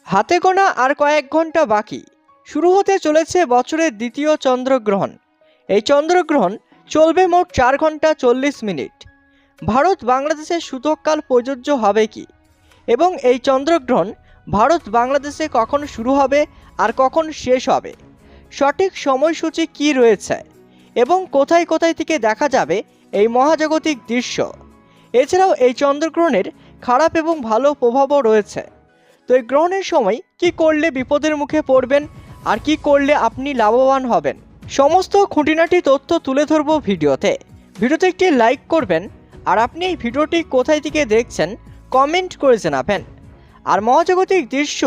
হাতে গোনা আর কয়েক ঘন্টা বাকি শুরু হতে চলেছে বছরের দ্বিতীয় চন্দ্রগ্রহণ। এই চন্দ্রগ্রহণ চলবে মোট 4 ঘন্টা 40 মিনিট। ভারত বাংলাদেশের সূতককাল প্রযোজ্য হবে কি, এবং এই চন্দ্রগ্রহণ ভারত বাংলাদেশে কখন শুরু হবে আর কখন শেষ হবে, সঠিক সময়সূচি কি রয়েছে এবং কোথায় কোথায় থেকে দেখা যাবে এই মহাজাগতিক দৃশ্য। এছাড়াও এই চন্দ্রগ্রহণের খারাপ এবং ভালো প্রভাবও রয়েছে। তো এই গ্রহণের সময় কি করলে বিপদের মুখে পড়বেন আর কি করলে আপনি লাভবান হবেন, সমস্ত খুঁটিনাটি তথ্য তুলে ধরবো ভিডিওতে। ভিডিওতে একটি লাইক করবেন, আর আপনি এই ভিডিওটি কোথায় থেকে দেখছেন কমেন্ট করে জানাবেন। আর মহাজাগতিক দৃশ্য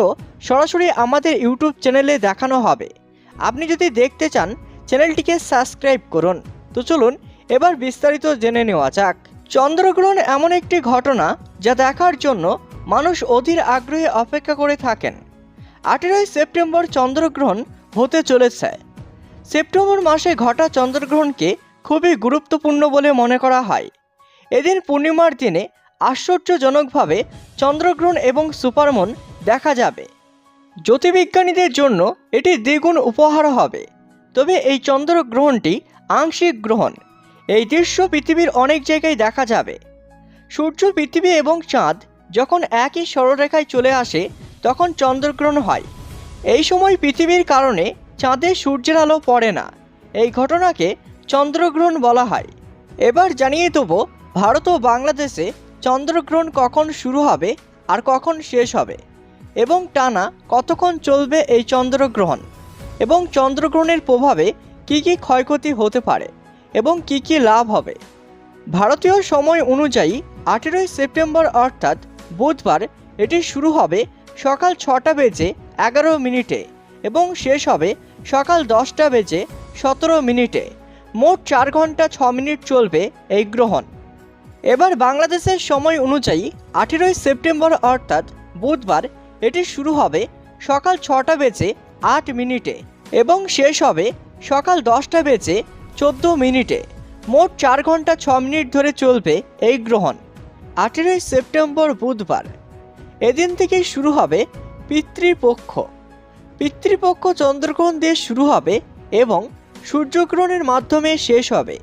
সরাসরি আমাদের ইউটিউব চ্যানেলে দেখানো হবে। আপনি যদি দেখতে চান চ্যানেলটিকে সাবস্ক্রাইব করুন। তো চলুন এবার বিস্তারিত জেনে নেওয়া যাক। চন্দ্রগ্রহণ এমন একটি ঘটনা যা দেখার জন্য মানুষ অধীর আগ্রহে অপেক্ষা করে থাকেন। 18 সেপ্টেম্বর চন্দ্রগ্রহণ হতে চলেছে। সেপ্টেম্বর মাসে ঘটা চন্দ্রগ্রহণকে খুবই গুরুত্বপূর্ণ বলে মনে করা হয়। এদিন পূর্ণিমার দিনে আশ্চর্যজনকভাবে চন্দ্রগ্রহণ এবং সুপারমুন দেখা যাবে। জ্যোতির্বিজ্ঞানীদের জন্য এটি দ্বিগুণ উপহার হবে। তবে এই চন্দ্রগ্রহণটি আংশিক গ্রহণ। এই দৃশ্য পৃথিবীর অনেক জায়গায় দেখা যাবে। সূর্য, পৃথিবী এবং চাঁদ যখন একই সরলরেখায় চলে আসে তখন চন্দ্রগ্রহণ হয়। এই সময় পৃথিবীর কারণে চাঁদে সূর্যের আলো পড়ে না। এই ঘটনাকে চন্দ্রগ্রহণ বলা হয়। এবার জানিয়ে দেব ভারত ও বাংলাদেশে চন্দ্রগ্রহণ কখন শুরু হবে আর কখন শেষ হবে, এবং টানা কতক্ষণ চলবে এই চন্দ্রগ্রহণ, এবং চন্দ্রগ্রহণের প্রভাবে কি কি ক্ষয়ক্ষতি হতে পারে এবং কি কি লাভ হবে। ভারতীয় সময় অনুযায়ী 18 সেপ্টেম্বর অর্থাৎ বুধবার এটি শুরু হবে সকাল 6টা বেজে 11 মিনিটে এবং শেষ হবে সকাল 10টা বেজে 17 মিনিটে। মোট 4 ঘন্টা 6 মিনিট চলবে এই গ্রহণ। এবার বাংলাদেশের সময় অনুযায়ী 18 সেপ্টেম্বর অর্থাৎ বুধবার এটি শুরু হবে সকাল 6টা বেজে 8 মিনিটে এবং শেষ হবে সকাল 10টা বেজে 14 মিনিটে। মোট 4 ঘন্টা 6 মিনিট ধরে চলবে এই গ্রহণ। 18 সেপ্টেম্বর বুধবার এদিন থেকে শুরু হবে পিতৃপক্ষ। পিতৃপক্ষ চন্দ্রগ্রহণ দিয়ে শুরু হবে এবং সূর্যগ্রহণের মাধ্যমে শেষ হবে।